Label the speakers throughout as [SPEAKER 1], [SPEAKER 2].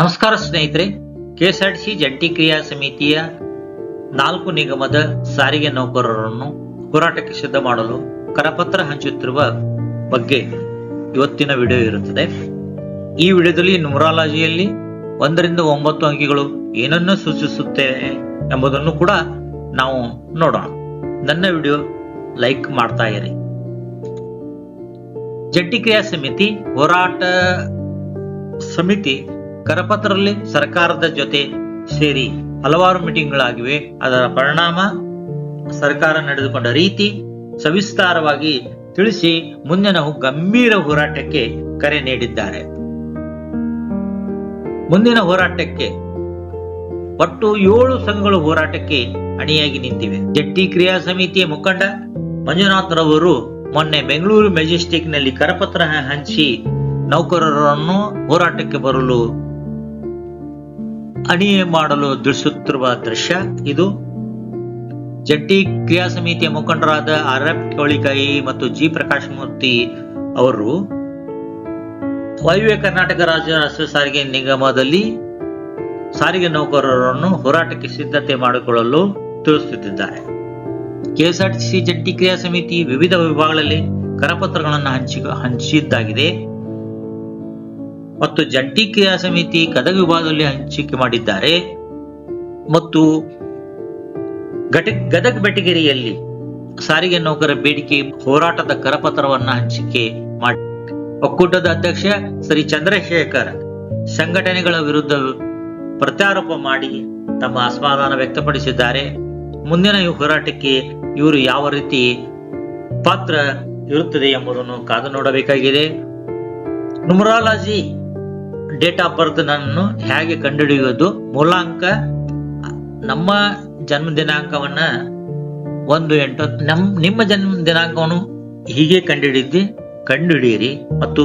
[SPEAKER 1] ನಮಸ್ಕಾರ ಸ್ನೇಹಿತರೆ, ಕೆಎಸ್ಆರ್ಟಿಸಿ ಜಂಟಿ ಕ್ರಿಯಾ ಸಮಿತಿಯ 4 ನಿಗಮದ ಸಾರಿಗೆ ನೌಕರರನ್ನು ಹೋರಾಟಕ್ಕೆ ಸಿದ್ಧ ಮಾಡಲು ಕರಪತ್ರ ಹಂಚುತ್ತಿರುವ ಬಗ್ಗೆ ಇವತ್ತಿನ ವಿಡಿಯೋ ಇರುತ್ತದೆ. ಈ ವಿಡಿಯೋದಲ್ಲಿ ನ್ಯೂಮರಾಲಜಿಯಲ್ಲಿ 1 ರಿಂದ 9 ಅಂಕಿಗಳು ಏನನ್ನು ಸೂಚಿಸುತ್ತವೆ ಎಂಬುದನ್ನು ಕೂಡ ನಾವು ನೋಡೋಣ. ನನ್ನ ವಿಡಿಯೋ ಲೈಕ್ ಮಾಡ್ತಾ ಇರಿ. ಜಂಟಿ ಕ್ರಿಯಾ ಸಮಿತಿ ಹೋರಾಟ ಸಮಿತಿ ಕರಪತ್ರದಲ್ಲಿ ಸರ್ಕಾರದ ಜೊತೆ ಸೇರಿ ಹಲವಾರು ಮೀಟಿಂಗ್ಗಳಾಗಿವೆ. ಅದರ ಪರಿಣಾಮ, ಸರ್ಕಾರ ನಡೆದುಕೊಂಡ ರೀತಿ ಸವಿಸ್ತಾರವಾಗಿ ತಿಳಿಸಿ ಮುಂದಿನ ಗಂಭೀರ ಹೋರಾಟಕ್ಕೆ ಕರೆ ನೀಡಿದ್ದಾರೆ. ಮುಂದಿನ ಹೋರಾಟಕ್ಕೆ ಒಟ್ಟು 7 ಸಂಘಗಳು ಹೋರಾಟಕ್ಕೆ ಅಣಿಯಾಗಿ ನಿಂತಿವೆ. ಜಂಟಿ ಕ್ರಿಯಾ ಸಮಿತಿಯ ಮುಖಂಡ ಮಂಜುನಾಥ್ ರವರು ಮೊನ್ನೆ ಬೆಂಗಳೂರು ಮೆಜೆಸ್ಟಿಕ್ ನಲ್ಲಿ ಕರಪತ್ರ ಹಂಚಿ ನೌಕರರನ್ನು ಹೋರಾಟಕ್ಕೆ ಬರಲು ಅಣಿ ಮಾಡಲು ತಿಳಿಸುತ್ತಿರುವ ದೃಶ್ಯ ಇದು. ಜಂಟಿ ಕ್ರಿಯಾ ಸಮಿತಿಯ ಮುಖಂಡರಾದ ಆರ್.ಎಫ್. ಕವಳಿಕಾಯಿ ಮತ್ತು ಜಿ. ಪ್ರಕಾಶ್ ಮೂರ್ತಿ ಅವರು ವಾಯುವ್ಯ ಕರ್ನಾಟಕ ರಾಜ್ಯ ರಸ್ತೆ ಸಾರಿಗೆ ನಿಗಮದಲ್ಲಿ ಸಾರಿಗೆ ನೌಕರರನ್ನು ಹೋರಾಟಕ್ಕೆ ಸಿದ್ಧತೆ ಮಾಡಿಕೊಳ್ಳಲು ತಿಳಿಸುತ್ತಿದ್ದಾರೆ. ಕೆಎಸ್ಆರ್ಟಿಸಿ ಜಂಟಿ ಕ್ರಿಯಾ ಸಮಿತಿ ವಿವಿಧ ವಿಭಾಗಗಳಲ್ಲಿ ಕರಪತ್ರಗಳನ್ನು ಹಂಚಿದ್ದಾಗಿದೆ ಮತ್ತು ಜಂಟಿ ಕ್ರಿಯಾ ಸಮಿತಿ ಗದಗ ವಿಭಾಗದಲ್ಲಿ ಹಂಚಿಕೆ ಮಾಡಿದ್ದಾರೆ ಮತ್ತು ಗದಗ ಬೆಟಗೇರಿಯಲ್ಲಿ ಸಾರಿಗೆ ನೌಕರ ಬೇಡಿಕೆ ಹೋರಾಟದ ಕರಪತ್ರವನ್ನು ಹಂಚಿಕೆ ಮಾಡಿ ಒಕ್ಕೂಟದ ಅಧ್ಯಕ್ಷ ಶ್ರೀ ಚಂದ್ರಶೇಖರ್ ಸಂಘಟನೆಗಳ ವಿರುದ್ಧ ಪ್ರತ್ಯಾರೋಪ ಮಾಡಿ ತಮ್ಮ ಅಸಮಾಧಾನ ವ್ಯಕ್ತಪಡಿಸಿದ್ದಾರೆ. ಮುಂದಿನ ಈ ಹೋರಾಟಕ್ಕೆ ಇವರು ಯಾವ ರೀತಿ ಪಾತ್ರ ಇರುತ್ತದೆ ಎಂಬುದನ್ನು ಕಾದು ನೋಡಬೇಕಾಗಿದೆ. ನ್ಯೂಮರಾಲಜಿ ಡೇಟ್ ಆಫ್ ಬರ್ತ್ ನನ್ನು ಹೇಗೆ ಕಂಡುಹಿಡಿಯುವುದು? ಮೂಲಾಂಕ ನಮ್ಮ ಜನ್ಮ ದಿನಾಂಕವನ್ನ 1-8 ನಿಮ್ಮ ಜನ್ಮ ದಿನಾಂಕವನ್ನು ಹೀಗೆ ಕಂಡುಹಿಡಿಯಿರಿ ಮತ್ತು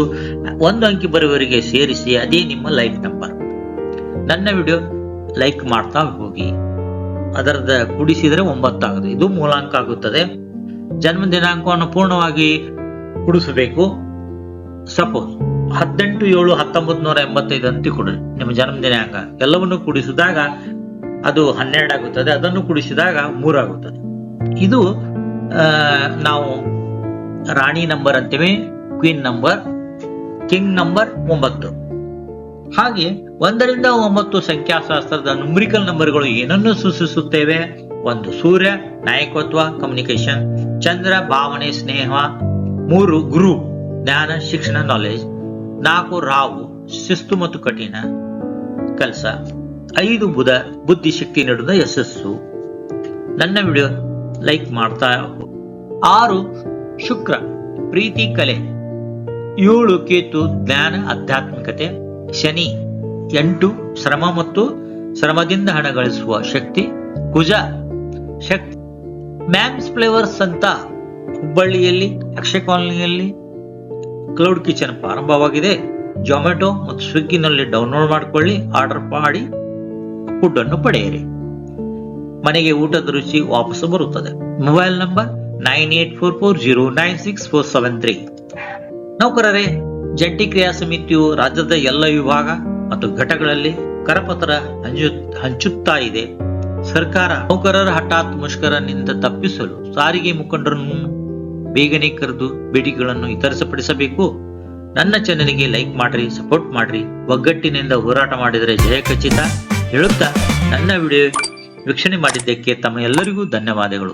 [SPEAKER 1] 1 ಅಂಕಿ ಬರುವವರೆಗೆ ಸೇರಿಸಿ, ಅದೇ ನಿಮ್ಮ ಲೈಫ್ ನಂಬರ್. ನನ್ನ ವಿಡಿಯೋ ಲೈಕ್ ಮಾಡ್ತಾ ಹೋಗಿ. ಅದರದ ಕೂಡಿಸಿದರೆ 9 ಆಗುತ್ತದೆ. ಇದು ಮೂಲಾಂಕ ಆಗುತ್ತದೆ. ಜನ್ಮ ದಿನಾಂಕವನ್ನು ಪೂರ್ಣವಾಗಿ ಕೂಡಿಸಬೇಕು. ಸಪೋಸ್ 18/7/1985 ಅಂತ ಕೊಡಿ ನಿಮ್ಮ ಜನ್ಮ ದಿನಾಂಕ. ಎಲ್ಲವನ್ನು ಕೂಡಿಸಿದಾಗ ಅದು 12 ಆಗುತ್ತದೆ. ಅದನ್ನು ಕೂಡಿಸಿದಾಗ 3 ಆಗುತ್ತದೆ. ಇದು ನಾವು ರಾಣಿ ನಂಬರ್ ಅಂತೀವಿ, ಕ್ವೀನ್ ನಂಬರ್, ಕಿಂಗ್ ನಂಬರ್ 9. ಹಾಗೆ 1 ರಿಂದ 9 ಸಂಖ್ಯಾಶಾಸ್ತ್ರದ ನ್ಯೂಮರಿಕಲ್ ನಂಬರ್ಗಳು ಏನನ್ನು ಸೂಚಿಸುತ್ತೇವೆ? 1 ಸೂರ್ಯ, ನಾಯಕತ್ವ, ಕಮ್ಯುನಿಕೇಶನ್. ಚಂದ್ರ, ಭಾವನೆ, ಸ್ನೇಹ. 3 ಗುರು, ಜ್ಞಾನ, ಶಿಕ್ಷಣ, ನಾಲೆಜ್. 4 ರಾಹು, ಶಿಸ್ತು ಮತ್ತು ಕಠಿಣ ಕೆಲಸ. 5 ಬುಧ, ಬುದ್ಧಿಶಕ್ತಿ ನೀಡುವ ಯಶಸ್ಸು. ನನ್ನ ವಿಡಿಯೋ ಲೈಕ್ ಮಾಡ್ತಾ. 6 ಶುಕ್ರ, ಪ್ರೀತಿ, ಕಲೆ. 7 ಕೇತು, ಜ್ಞಾನ, ಆಧ್ಯಾತ್ಮಿಕತೆ. ಶನಿ 8 ಶ್ರಮ ಮತ್ತು ಶ್ರಮದಿಂದ ಹಣ ಗಳಿಸುವ ಶಕ್ತಿ. ಕುಜ ಶಕ್ತಿ. ಮ್ಯಾಮ್ಸ್ ಫ್ಲೇವರ್ಸ್ ಅಂತ ಹುಬ್ಬಳ್ಳಿಯಲ್ಲಿ ಅಕ್ಷಯ ಕಾಲೋನಿಯಲ್ಲಿ ಕ್ಲೌಡ್ ಕಿಚನ್ ಪ್ರಾರಂಭವಾಗಿದೆ. ಜೊಮ್ಯಾಟೊ ಮತ್ತು ಸ್ವಿಗ್ಗಿನಲ್ಲಿ ಡೌನ್ಲೋಡ್ ಮಾಡಿಕೊಳ್ಳಿ, ಆರ್ಡರ್ ಮಾಡಿ ಫುಡ್ ಅನ್ನು ಪಡೆಯಿರಿ. ಮನೆಗೆ ಊಟದ ರುಚಿ ವಾಪಸ್ ಬರುತ್ತದೆ. Mobile number 9844096473. ನೌಕರರೇ, ಜಂಟಿ ಕ್ರಿಯಾ ಸಮಿತಿಯು ರಾಜ್ಯದ ಎಲ್ಲ ವಿಭಾಗ ಮತ್ತು ಘಟಕಗಳಲ್ಲಿ ಕರಪತ್ರ ಹಂಚುತ್ತಾ ಇದೆ. ಸರ್ಕಾರ ನೌಕರರ ಹಠಾತ್ ಮುಷ್ಕರನಿಂದ ತಪ್ಪಿಸಲು ಸಾರಿಗೆ ಮುಖಂಡರನ್ನು ಬೇಗನೆ ಕರೆದು ಬೇಡಿಕೆಗಳನ್ನು ಇತರಿಸಪಡಿಸಬೇಕು. ನನ್ನ ಚಾನೆಲ್ಗೆ ಲೈಕ್ ಮಾಡ್ರಿ, ಸಪೋರ್ಟ್ ಮಾಡ್ರಿ. ಒಗ್ಗಟ್ಟಿನಿಂದ ಹೋರಾಟ ಮಾಡಿದರೆ ಜಯ ಖಚಿತ ಹೇಳುತ್ತಾ ನನ್ನ ವಿಡಿಯೋ ವೀಕ್ಷಣೆ ಮಾಡಿದ್ದಕ್ಕೆ ತಮ್ಮ ಎಲ್ಲರಿಗೂ ಧನ್ಯವಾದಗಳು.